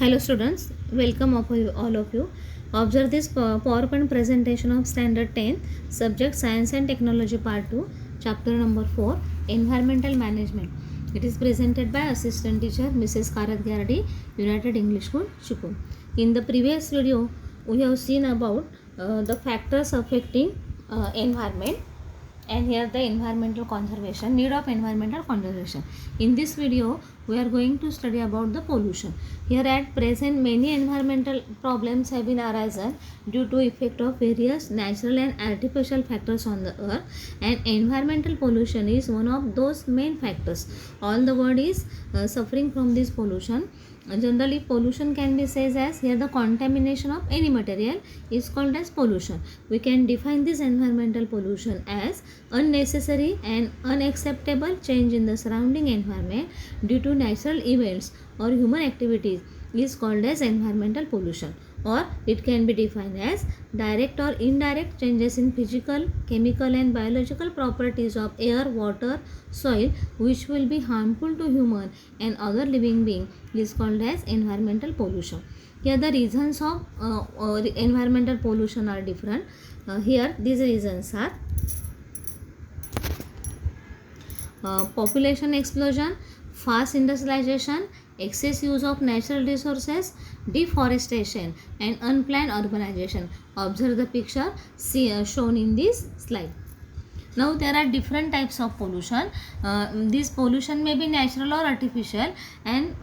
Hello students, welcome all of you. Observe this PowerPoint presentation of Standard 10, Subject Science and Technology Part 2, Chapter number 4, Environmental Management. It is presented by Assistant Teacher Mrs. Karat Gardi, United English School, Chikun. In the previous video, we have seen about the factors affecting environment, and here the environmental conservation, need of environmental conservation. In this video we are going to study about the pollution. Here at present many environmental problems have been arisen due to effect of various natural and artificial factors on the earth, and environmental pollution is one of those main factors. All the world is suffering from this pollution. Generally pollution can be said as, here the contamination of any material is called as pollution. We can define this environmental pollution as unnecessary and unacceptable change in the surrounding environment due to natural events or human activities is called as environmental pollution, or it can be defined as direct or indirect changes in physical, chemical and biological properties of air, water, soil which will be harmful to human and other living being is called as environmental pollution. Here the reasons of environmental pollution are different. Here these reasons are population explosion, fast industrialization, excess use of natural resources, deforestation and unplanned urbanization. Observe the picture shown in this slide. Now there are different types of pollution. This pollution may be natural or artificial, and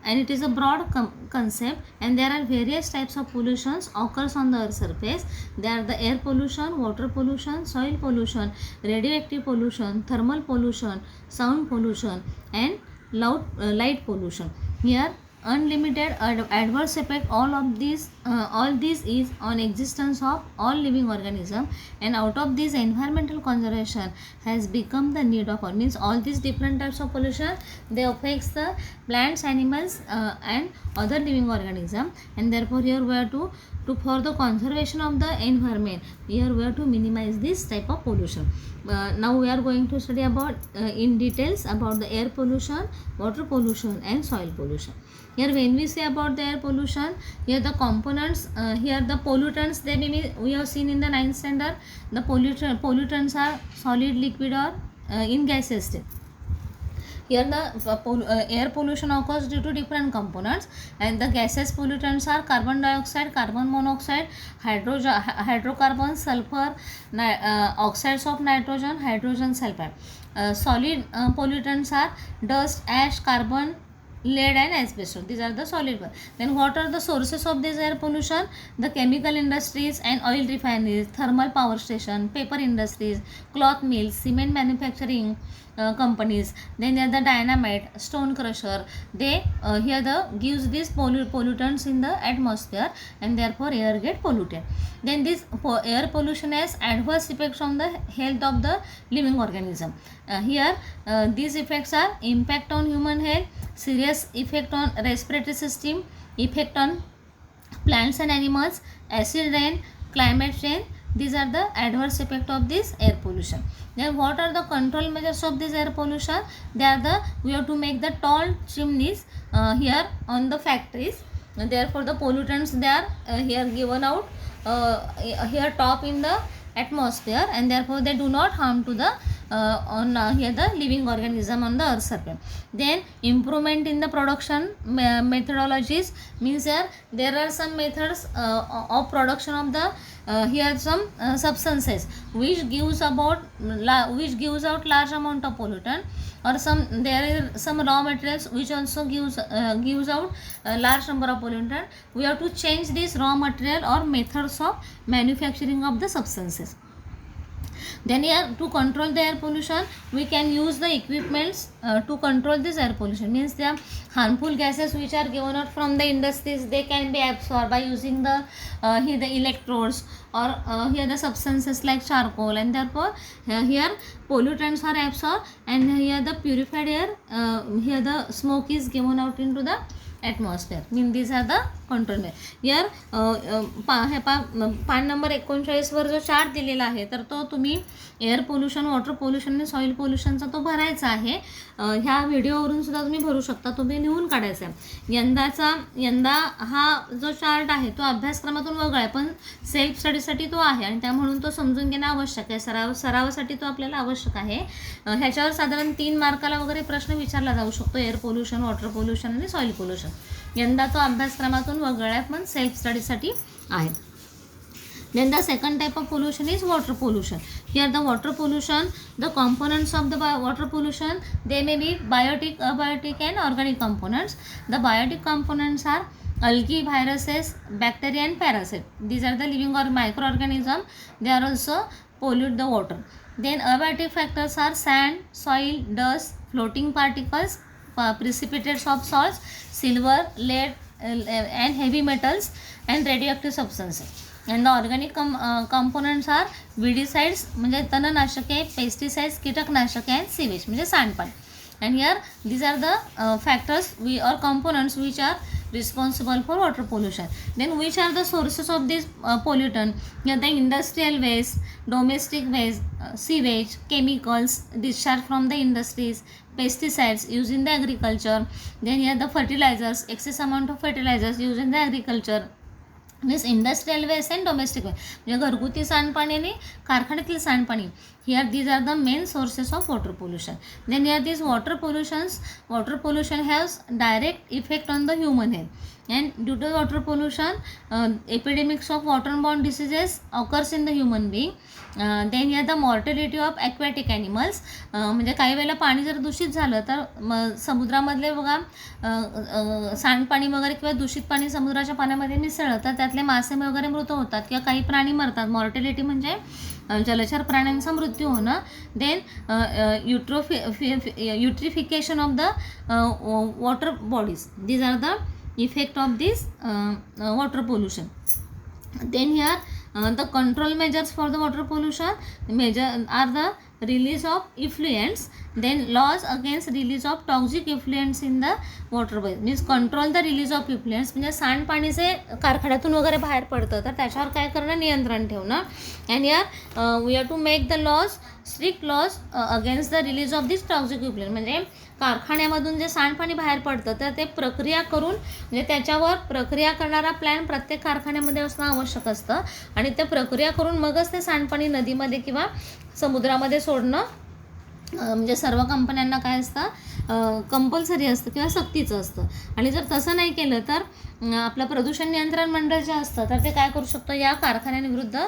it is a broad concept, and there are various types of pollutions occurs on the earth surface. They are the air pollution, water pollution, soil pollution, radioactive pollution, thermal pollution, sound pollution and light pollution. Here unlimited adverse effect all these is on existence of all living organism, and out of this environmental conservation has become the need of all. Means all these different types of pollution, they affects the plants, animals and other living organism, and therefore here we are to for the conservation of the environment, here we are to minimize this type of pollution. Now we are going to study about in details about the air pollution, water pollution and soil pollution. Here when we say about the air pollution, here the components, here the pollutants, we have seen in the 9th standard. The pollutants are solid, liquid or in gaseous state. Here the air pollution occurs due to different components, and the gaseous pollutants are carbon dioxide, carbon monoxide, hydrocarbons, sulfur, oxides of nitrogen, hydrogen sulfide. Solid pollutants are dust, ash, carbon, lead and asbestos. These are the solid ones. Then what are the sources of this air pollution? The chemical industries and oil refineries, thermal power station, paper industries, cloth mills, cement manufacturing companies. Then there are the dynamite, stone crusher. They here the gives these pollutants in the atmosphere, and therefore air get polluted. Then this air pollution has adverse effects on the health of the living organism. Here these effects are impact on human health, serious effect on respiratory system, effect on plants and animals, acid rain, climate change. These are the adverse effect of this air pollution. Then what are the control measures of this air pollution? They are we have to make the tall chimneys here on the factories. Therefore the pollutants, they are here given out here top in the atmosphere, and therefore they do not harm to the here the living organism on the earth surface. Then improvement in the production methodologies, means here there are some methods of production of the here some substances which gives out large amount of pollutant, or there are some raw materials which also gives out large number of pollutant. We have to change this raw material or methods of manufacturing of the substances. Then here to control the air pollution, we can use the equipments to control this air pollution. Means the harmful gases which are given out from the industries, they can be absorbed by using the electrodes, or here the substances like charcoal, and therefore here pollutants are absorbed, and here the purified air, here the smoke is given out into the atmosphere. Mean these are the control measures. Here पान number 39 वर जो chart दिलेला आहे तर तो तुम्ही air pollution, water pollution आणि soil पोल्युशनचा तो भरायचा आहे. ह्या व्हिडिओवरून सुद्धा तुम्ही भरू शकता, तुम्ही लिहून काढायचा आहे. यंदा हा जो चार्ट आहे तो अभ्यासक्रमातून वगळा आहे, पण सेल्फ स्टडीसाठी तो आहे आणि त्या म्हणून तो समजून घेणं आवश्यक आहे. सरावासाठी तो आपल्याला आवश्यक आहे. ह्याच्यावर साधारण 3 मार्काला वगैरे प्रश्न विचारला जाऊ शकतो, एअर पोल्युशन, वॉटर पोल्युशन आणि सॉईल पोल्युशन. यंदा तो अभ्यासक्रमातून वगळला आहे, पण सेल्फ स्टडीसाठी आहे. Then the second type of pollution is water pollution. Here the water pollution, the components of the water pollution, they may be biotic, abiotic and organic components. The biotic components are algae, viruses, bacteria and parasites. These are the living or microorganisms. They are also pollute the water. Then abiotic factors are sand, soil, dust, floating particles, precipitates of salts, silver, lead and heavy metals and radioactive substances. And the organic components are weedicides म्हणजे तणनाशके, pesticides कीटकनाशके and sewage म्हणजे सांडपाणी. And here these are the factors or components which are responsible for water pollution. Then which are the sources of this pollutant? Here the industrial waste, domestic waste, sewage, chemicals discharged from the industries, pesticides used in the agriculture. Then here the fertilizers, excess amount of fertilizers used in the agriculture. Means industrial waste and domestic waste म्हणजे घरगुती सांडपाणी आणि कारखान्यातील सांडपाणी. Here these are the main sources of water pollution. Then here this water pollution haves direct effect on the human health. And due to water pollution, epidemics of waterborne diseases occurs in the human being. Then here the mortality of aquatic animals. म्हणजे काही वेळेला पाणी जर दूषित झालं तर समुद्रामधले बघा सांडपाणी वगैरे किंवा दूषित पाणी समुद्राच्या पाण्यामध्ये मिसळलं तर त्यातले मासे वगैरे मृत होतात किंवा काही प्राणी मरतात. मॉर्टेलिटी म्हणजे जलचर प्राण्यांचा मृत्यू होणं. Then eutrophication of the water bodies. These are the effect of this water pollution. Then here the control measures for the water pollution are the release of effluents, then laws against release of toxic effluents in the water body. Means control the release of effluents म्हणजे सांडपाणी जे कारखान्यातून वगैरे बाहेर पडतं तर त्याच्यावर काय करणं, नियंत्रण ठेवणं. And here we have to make the laws, strict laws against the release of this toxic effluent. म्हणजे कारखान्यामधून जे सांडपाणी बाहेर पडतं तर ते प्रक्रिया करून म्हणजे त्याच्यावर प्रक्रिया करणारा प्लॅन प्रत्येक कारखान्यामध्ये असणं आवश्यक असतं आणि ते प्रक्रिया करून मगच ते सांडपाणी नदीमध्ये किंवा समुद्रामध्ये सोडणं म्हणजे सर्व कंपन्यांना काय असतं, कंपल्सरी असतं किंवा सक्तीचं असतं. आणि जर तसं नाही केलं तर आपलं प्रदूषण नियंत्रण मंडळ जे असतं तर ते काय करू शकतं, या कारखान्यांविरुद्ध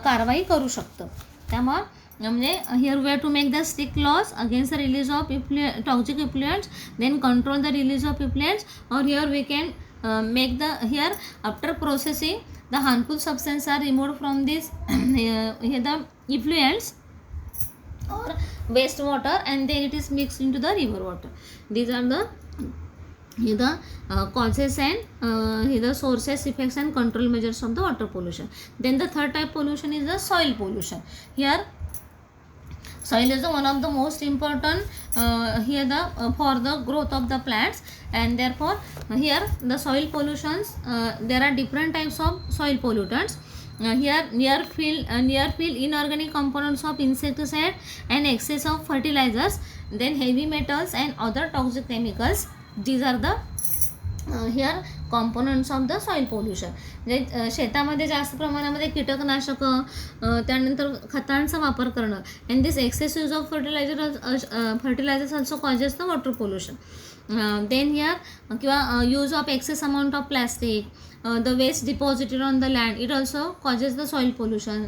कारवाई करू शकतं. त्यामुळं म्हणजे here we have to make the strict laws against the release of toxic effluents, then control the release of effluents, और here we can make the here after processing the harmful substance are removed from this here the effluents or wastewater and then it is mixed into the river water. These are the causes and the sources, effects and control measures of the water pollution. Then the third type pollution is the soil pollution. Here soil is one of the most important for the growth of the plants, and therefore here the soil pollutions, there are different types of soil pollutants. Here near field inorganic components of insecticide and excess of fertilizers, then heavy metals and other toxic chemicals. These are the here components of the soil pollution. म्हणजे शेतामध्ये जास्त प्रमाणामध्ये कीटकनाशकं, त्यानंतर खतांचा वापर करणं, and this excess use of fertilisers also causes the water pollution. Then here किंवा use of excess amount of plastic, the waste deposited on the land, it also causes the soil pollution.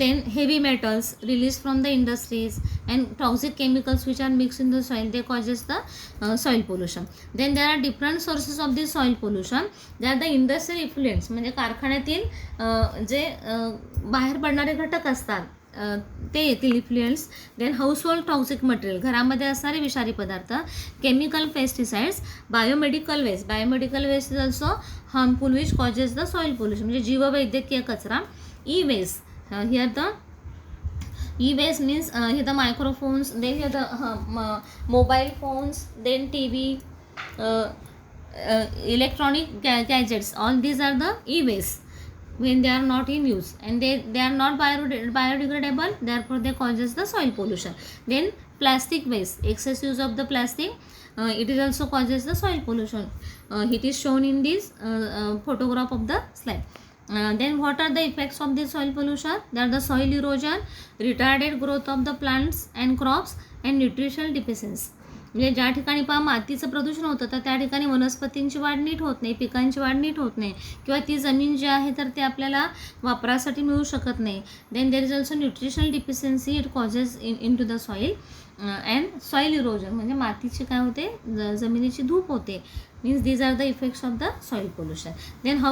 Then heavy metals released from the industries and toxic chemicals which are mixed in the soil, they causes the soil pollution. Then there are different sources of this soil pollution. There are the industrial effluents म्हणजे कारखान्यातील जे बाहेर पडणारे घटक असतात ते येतील effluents. Then household toxic material, घरामध्ये असणारे विषारी पदार्थ, chemical pesticides, biomedical waste is also harmful which causes the soil pollution म्हणजे जीववैद्यकीय कचरा. e-waste. Here the e-waste means here the microphones, then here the mobile phones, then TV, electronic gadgets. All these are the e-waste when they are not in use, and they are not biodegradable, therefore they causes the soil pollution. Then plastic waste, excess use of the plastic, it is also causes the soil pollution. It is shown in this photograph of the slide. Then what are the effects of the soil pollution? There are the soil erosion, retarded growth of the plants and crops, and nutritional deficiency. म्हणजे ज्या ठिकाणी पहा मातीचं प्रदूषण होतं तर त्या ठिकाणी वनस्पतींची वाढ नीट होत नाही, पिकांची वाढ नीट होत नाही, किंवा ती जमीन जी आहे तर ते आपल्याला वापरासाठी मिळू शकत नाही. Then there is also nutritional deficiency, it causes in to the soil. And soil erosion म्हणजे मातीची काय होते, जमिनीची धूप होते. means these are the effects of the soil pollution. Then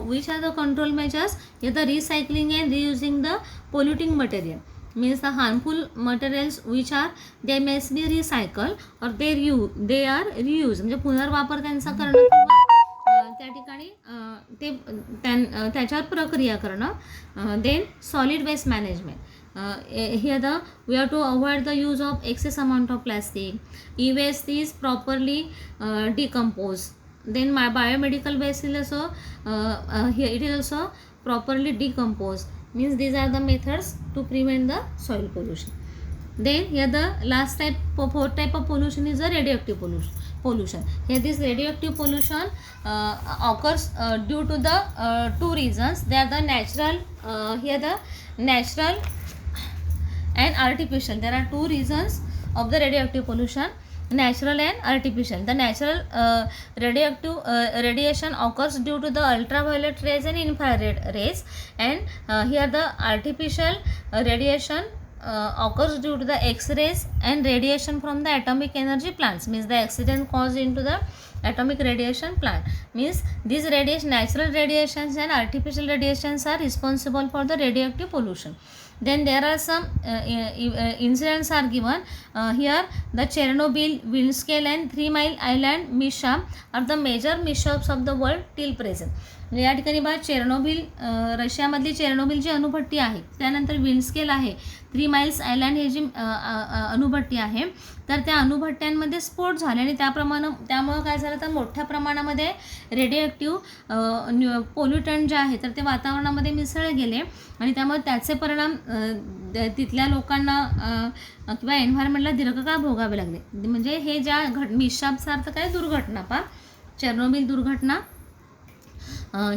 which are the control measures? Here the recycling and reusing the polluting material, means the harmful materials which are they must be recycled or they are reused, म्हणजे पुनर्वापर त्यांचा करणं किंवा त्या ठिकाणी ते त्याच्यावर प्रक्रिया करणं. Then solid waste management. Here we have to avoid the use of excess amount of plastic. E-waste is properly decomposed. Then my biomedical waste is also here it is also properly decomposed. Means these are the methods to prevent the soil pollution. Then here the last type, fourth type of pollution is the radioactive pollution. Here this radioactive pollution occurs due to the two reasons. They are the natural, here the natural and artificial. There are two reasons of the radioactive pollution, natural and artificial. The natural radioactive radiation occurs due to the ultraviolet rays and infrared rays, and here the artificial radiation occurs due to the X-rays and radiation from the atomic energy plants. Means the accident caused into the atomic radiation plant. Means these radiation, natural radiations and artificial radiations are responsible for the radioactive pollution. Then there are some incidents are given. Here the Chernobyl, Windscale and 3 Mile Island mishap are the major mishaps of the world till present. या ठिकाणी बघा Chernobyl, रशियामधली Chernobyl जी अणुभट्टी आहे, त्यानंतर विंडस्केल आहे, 3 miles island हे जी अणुभट्टी आहे, तर त्या अणुभट्ट्यांमध्ये स्फोट झाले आणि त्यामुळं काय झालं तर मोठ्या प्रमाणामध्ये रेडिओएक्टिव्ह पोल्युटंट जे आहे तर ते वातावरणामध्ये मिसळले गेले आणि त्यामुळे त्याचे परिणाम तिथल्या लोकांना किंवा एन्व्हायरमेंटला दीर्घकाळ भोगावे लागले. म्हणजे हे ज्या मिशापचा अर्थ काय, दुर्घटना. पहा चेर्नोबिल दुर्घटना.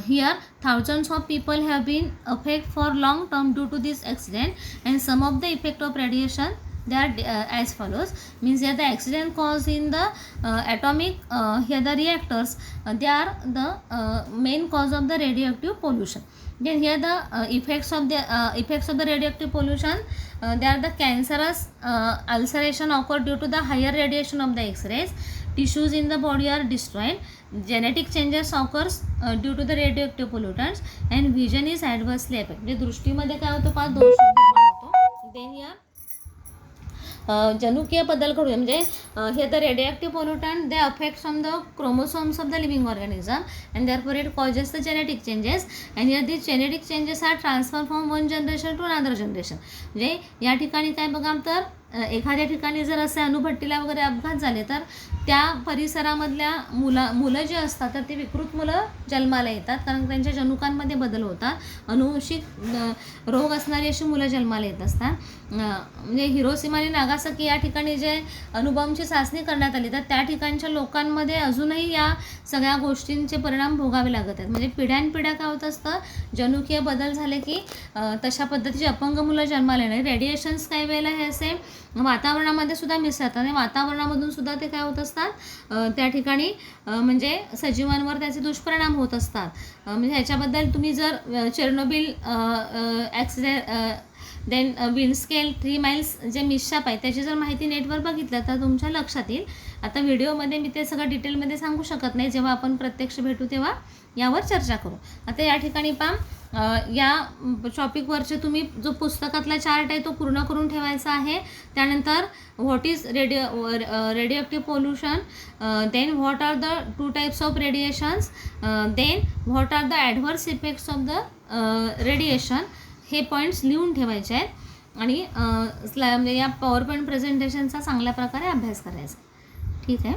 Here thousands of people have been affected for long term due to this accident, and some of the effect of radiation they are as follows. Means here the accident caused in the atomic here the reactors, they are the main cause of the radioactive pollution. Then here the effects of the radioactive pollution, they are the cancerous ulceration occur due to the higher radiation of the X-rays. Tissues in the body are destroyed. Genetic changes occurs due to the radioactive pollutants, and vision is adversely affected. म्हणजे दृष्टीमध्ये काय होतं पहा, दोष निर्माण होतो. Then या जनुकीय बदल घडून म्हणजे हे the radioactive pollutant they affect from the chromosomes of the living organism and therefore it causes the genetic changes and here this genetic changes are transfer from one generation to another generation. म्हणजे या ठिकाणी काय बघा, तर एखाद्या ठिकाणी जर असे अणुभट्टीला वगैरे अपघात झाले तर त्या परिसरामधल्या मुलं जे असतात तर ते विकृत मुलं जन्माला येतात, कारण त्यांच्या जनुकांमध्ये बदल होतात. अनुवंशिक रोग असणारी अशी मुलं जन्माला येत असतात. म्हणजे हिरोशिमा आणि नागासाकी या ठिकाणी जे अणुबॉम्बची चाचणी करण्यात आली तर त्या ठिकाणच्या लोकांमध्ये अजूनही या सगळ्या गोष्टींचे परिणाम भोगावे लागत आहेत. म्हणजे पिढ्यानपिढ्या काय होत असतं, जनुकीय बदल झाले की तशा पद्धतीची अपंग मुलं जन्माला येणार. रेडिएशन्स काही वेळेला हे असे वातावरणामध्ये सुद्धा मिसळतात आणि वातावरणामधून सुद्धा ते काय होत असतात, त्या ठिकाणी म्हणजे सजीवांवर त्याचे दुष्परिणाम होत असतात. म्हणजे ह्याच्याबद्दल तुम्ही जर चेर्नोबिल देन विंडस्केल 3 माइल्स जे मिशाप आहे त्याची जर माहिती नेटवर बघितलं तर तुमच्या लक्षात येईल. आता व्हिडिओमध्ये मी ते सगळं डिटेलमध्ये सांगू शकत नाही, जेव्हा आपण प्रत्यक्ष भेटू तेव्हा यावर चर्चा करू. आता या ठिकाणी या टॉपिकवरचे तुम्ही जो पुस्तकातला चार्ट आहे तो पूर्ण करून ठेवायचा आहे. त्यानंतर what is radioactive pollution, then what are the 2 types of radiations, then what are the adverse effects of the radiation, हे पॉईंट्स लिहून ठेवायचे आहेत आणि म्हणजे या पॉवर पॉईंट प्रेझेंटेशनचा चांगल्या प्रकारे अभ्यास करायचा. ठीक आहे.